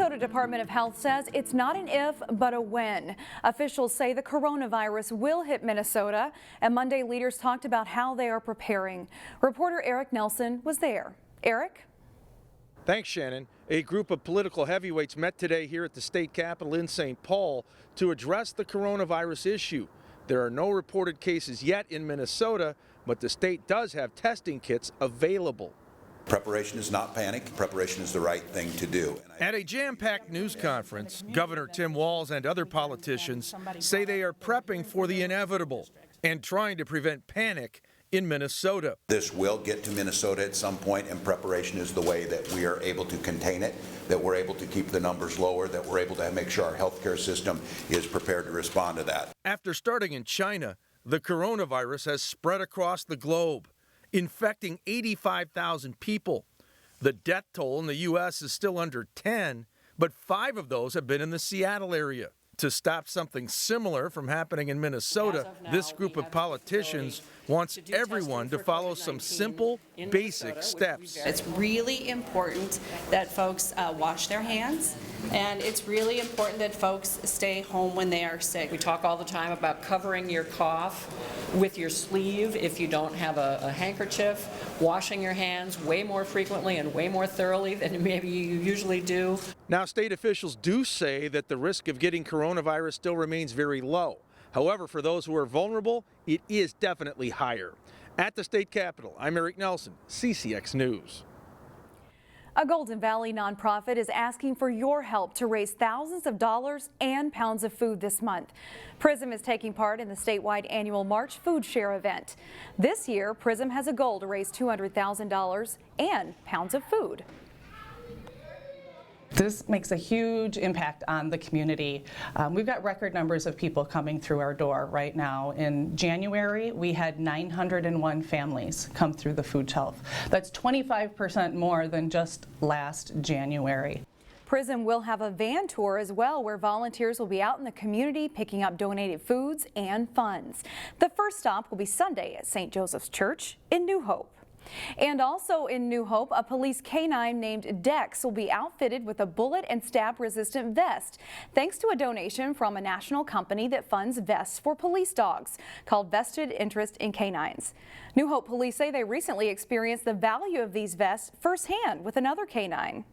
Minnesota Department of Health says it's not an if, but a when. Officials say the coronavirus will hit Minnesota, and Monday leaders talked about how they are preparing. Reporter Eric Nelson was there. Eric? Thanks, Shannon. A group of political heavyweights met today here at the state capitol in St. Paul to address the coronavirus issue. There are no reported cases yet in Minnesota, but the state does have testing kits available. Preparation is not panic. Preparation is the right thing to do. At a jam-packed news conference, Governor Tim Walz and other politicians say they are prepping for the inevitable and trying to prevent panic in Minnesota. This will get to Minnesota at some point, and preparation is the way that we are able to contain it, that we're able to keep the numbers lower, that we're able to make sure our healthcare system is prepared to respond to that. After starting in China, the coronavirus has spread across the globe, infecting 85,000 people. The death toll in the U.S. is still under 10, but 5 of those have been in the Seattle area. To stop something similar from happening in Minnesota, this group of politicians wants everyone to follow some simple, basic steps. It's really important that folks wash their hands, and it's really important that folks stay home when they are sick. We talk all the time about covering your cough with your sleeve if you don't have a handkerchief, washing your hands way more frequently and way more thoroughly than maybe you usually do. Now, state officials do say that the risk of getting coronavirus still remains very low. However, for those who are vulnerable, it is definitely higher. At the state capitol, I'm Eric Nelson, CCX News. A Golden Valley nonprofit is asking for your help to raise thousands of dollars and pounds of food this month. PRISM is taking part in the statewide annual March Food Share event. This year, PRISM has a goal to raise $200,000 and pounds of food. This makes a huge impact on the community. We've got record numbers of people coming through our door right now. In January, we had 901 families come through the food shelf. That's 25% more than just last January. PRISM will have a van tour as well, where volunteers will be out in the community picking up donated foods and funds. The first stop will be Sunday at St. Joseph's Church in New Hope. And also in New Hope, a police canine named Dex will be outfitted with a bullet and stab resistant vest, thanks to a donation from a national company that funds vests for police dogs called Vested Interest in Canines. New Hope police say they recently experienced the value of these vests firsthand with another canine.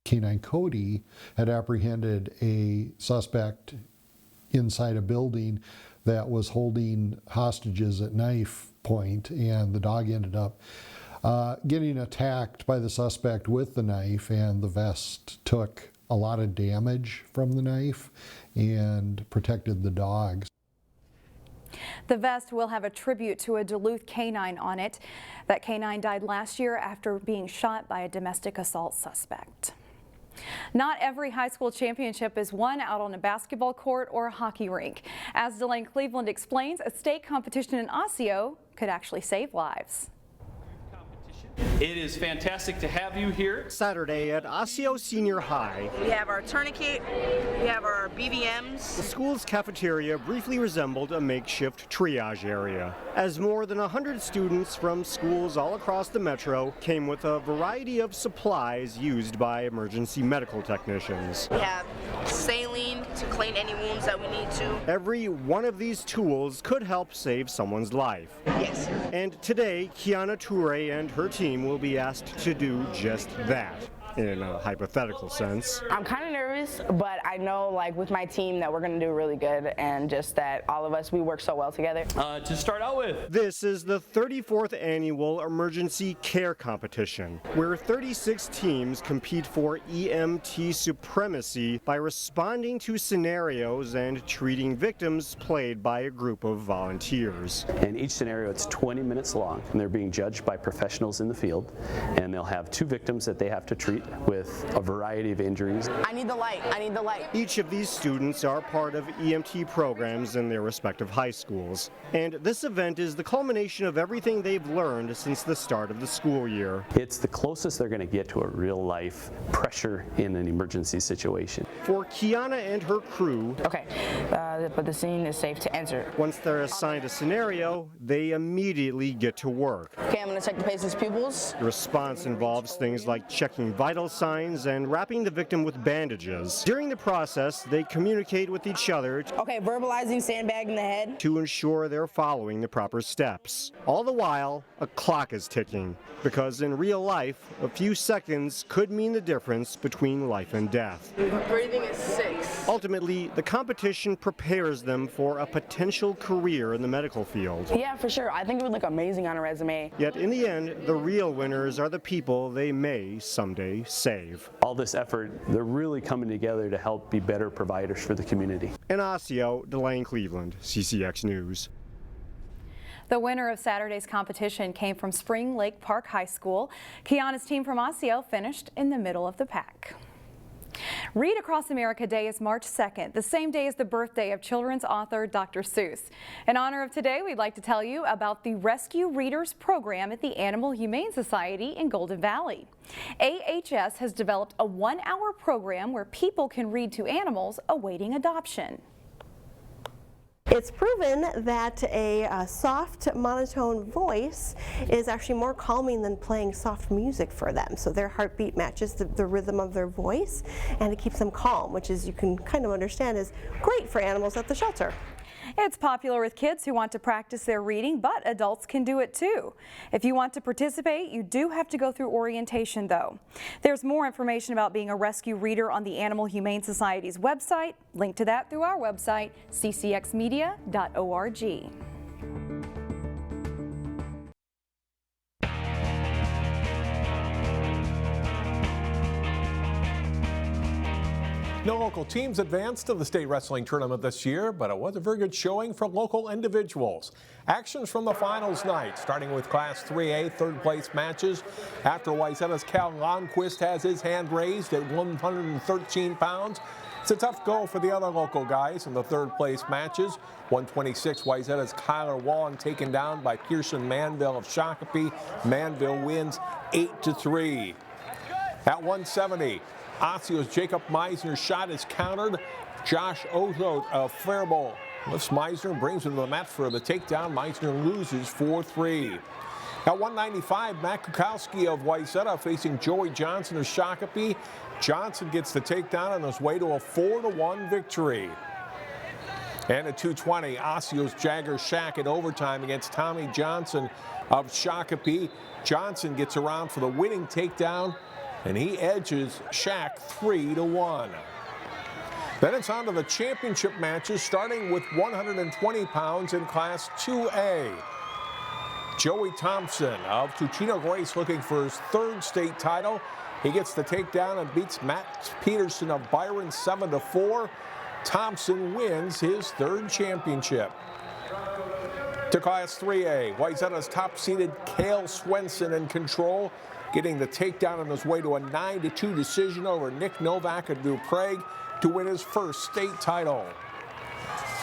Canine Cody had apprehended a suspect inside a building that was holding hostages at knife point, and the dog ended up getting attacked by the suspect with the knife, and the vest took a lot of damage from the knife and protected the dog. The vest will have a tribute to a Duluth canine on it. That canine died last year after being shot by a domestic assault suspect. Not every high school championship is won out on a basketball court or a hockey rink. As Delane Cleveland explains, a state competition in Osseo could actually save lives. It is fantastic to have you here. Saturday at Osseo Senior High. We have our tourniquet, we have our BVMs. The school's cafeteria briefly resembled a makeshift triage area, as more than 100 students from schools all across the metro came with a variety of supplies used by emergency medical technicians. We have saline to clean any wounds that we need to. Every one of these tools could help save someone's life. Yes. And today, Kiana Toure and her team will be asked to do just that, in a hypothetical sense. I'm kind of nervous, but I know, like, with my team that we're going to do really good, and just that all of us, we work so well together. To start out with, this is the 34th annual Emergency Care Competition, where 36 teams compete for EMT supremacy by responding to scenarios and treating victims played by a group of volunteers. In each scenario, it's 20 minutes long, and they're being judged by professionals in the field, and they'll have 2 victims that they have to treat with a variety of injuries. I need the light, I need the light. Each of these students are part of EMT programs in their respective high schools. And this event is the culmination of everything they've learned since the start of the school year. It's the closest they're going to get to a real life pressure in an emergency situation. For Kiana and her crew, okay, but the scene is safe to enter. Once they're assigned a scenario, they immediately get to work. Okay, I'm going to check the patient's pupils. The response involves things like checking vital vital signs and wrapping the victim with bandages. During the process, they communicate with each other Okay, verbalizing sandbag in the head. to ensure they're following the proper steps. All the while, a clock is ticking, because in real life, a few seconds could mean the difference between life and death. Breathing is 6. Ultimately, the competition prepares them for a potential career in the medical field. Yeah, for sure. I think it would look amazing on a resume. Yet in the end, the real winners are the people they may someday save. All this effort, they're really coming together to help be better providers for the community. In Osseo, Delane, Cleveland, CCX News. The winner of Saturday's competition came from Spring Lake Park High School. Kiana's team from Osseo finished in the middle of the pack. Read Across America Day is March 2nd, the same day as the birthday of children's author Dr. Seuss. In honor of today, we'd like to tell you about the Rescue Readers program at the Animal Humane Society in Golden Valley. AHS has developed a 1-hour program where people can read to animals awaiting adoption. It's proven that a soft monotone voice is actually more calming than playing soft music for them. So their heartbeat matches the rhythm of their voice, and it keeps them calm, which is, you can kind of understand, is great for animals at the shelter. It's popular with kids who want to practice their reading, but adults can do it too. If you want to participate, you do have to go through orientation though. There's more information about being a rescue reader on the Animal Humane Society's website. Link to that through our website, ccxmedia.org. No local teams advanced to the state wrestling tournament this year, but it was a very good showing for local individuals. Actions from the finals night, starting with Class 3A third place matches. After Wayzata's Cal Longquist has his hand raised at 113 pounds. It's a tough go for the other local guys in the third place matches. 126, Wayzata's Kyler Wong taken down by Pearson Manville of Shakopee. Manville wins 8-3. At 170, Osseo's Jacob Meisner's shot is countered. Josh Ozote of Faribault lifts Meisner and brings him to the mat for the takedown. Meisner loses 4-3. At 195, Matt Kukowski of Wayzata facing Joey Johnson of Shakopee. Johnson gets the takedown on his way to a 4-1 victory. And at 220, Osseo's Jagger Shack in overtime against Tommy Johnson of Shakopee. Johnson gets around for the winning takedown, and he edges Shack 3-1. Then it's on to the championship matches, starting with 120 pounds in Class 2A. Joey Thompson of Tuchino Grace looking for his third state title. He gets the takedown and beats Matt Peterson of Byron 7-4. Thompson wins his third championship. To Class 3A, Wayzata's top-seeded Cale Swenson in control, getting the takedown on his way to a 9-2 decision over Nick Novak of New Prague to win his first state title.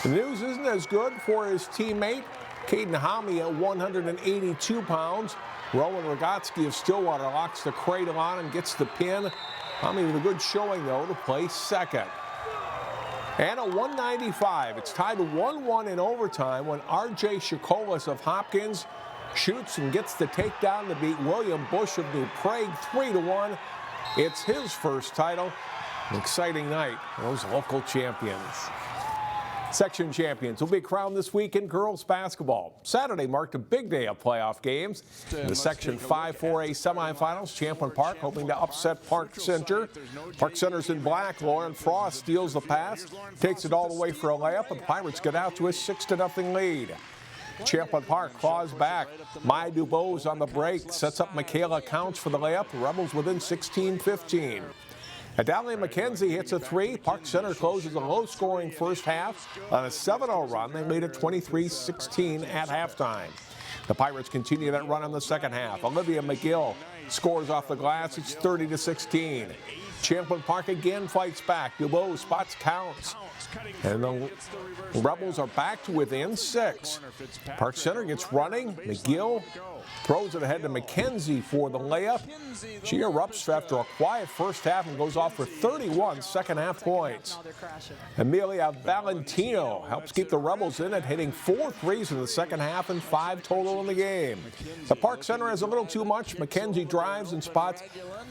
The news isn't as good for his teammate, Caden Homme at 182 pounds. Rowan Rogotsky of Stillwater locks the cradle on and gets the pin. Homme with a good showing, though, to place second. And at 195, it's tied 1-1 in overtime when R.J. Shikolas of Hopkins shoots and gets the takedown to beat William Bush of New Prague 3-1. It's his first title. An exciting night for those local champions. Section champions will be crowned this week in girls basketball. Saturday marked a big day of playoff games. In the Section 5-4A semifinals, Champlin Park hoping to upset Park Center. Park Center's in black. Lauren Frost steals the pass, takes it all the way for a layup, and the Pirates get out to a 6-0 lead. Champlin Park claws back. Maya Dubose on the break, sets up Michaela Counts for the layup. The Rebels within 16-15. Adalia McKenzie hits a three. Park Center closes a low-scoring first half on a 7-0 run. They lead at 23-16 at halftime. The Pirates continue that run in the second half. Olivia McGill scores off the glass. It's 30-16. Champlin Park again fights back. Dubose spots Counts. And the Rebels are back to within 6. Park Center gets running. McGill throws it ahead to McKenzie for the layup. She erupts after a quiet first half and goes off for 31 second-half points. Amelia Valentino helps keep the Rebels in it, hitting 4 threes in the second half and 5 total in the game. The Park Center has a little too much. McKenzie drives and spots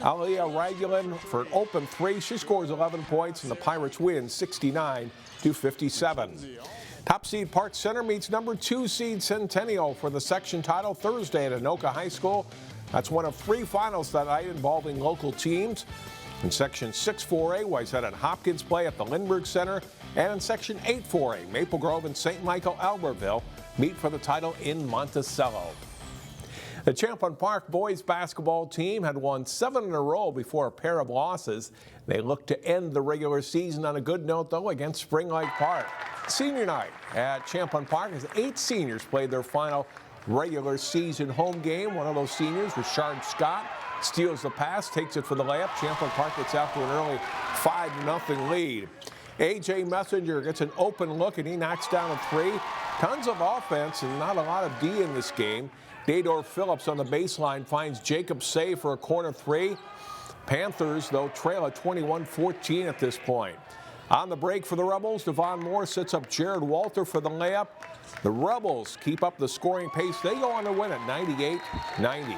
Alia Ragulin for an open 3. She scores 11 points, and the Pirates win 69-57. Top seed Park Center meets number 2 seed Centennial for the section title Thursday at Anoka High School. That's one of 3 finals that night involving local teams. In Section 6-4A, Whitehead and Hopkins play at the Lindbergh Center. And in Section 8-4A, Maple Grove and St. Michael Albertville meet for the title in Monticello. The Champlin Park boys basketball team had won 7 in a row before a pair of losses. They look to end the regular season on a good note, though, against Spring Lake Park. Senior night at Champlin Park as 8 seniors played their final regular season home game. One of those seniors, Richard Scott, steals the pass, takes it for the layup. Champlin Park gets out to an early 5-0 lead. A.J. Messenger gets an open look, and he knocks down a 3. Tons of offense and not a lot of D in this game. Dador Phillips on the baseline finds Jacob Say for a corner 3. Panthers, though, trail at 21-14 at this point. On the break for the Rebels, Devon Moore sets up Jared Walter for the layup. The Rebels keep up the scoring pace. They go on to win at 98-90.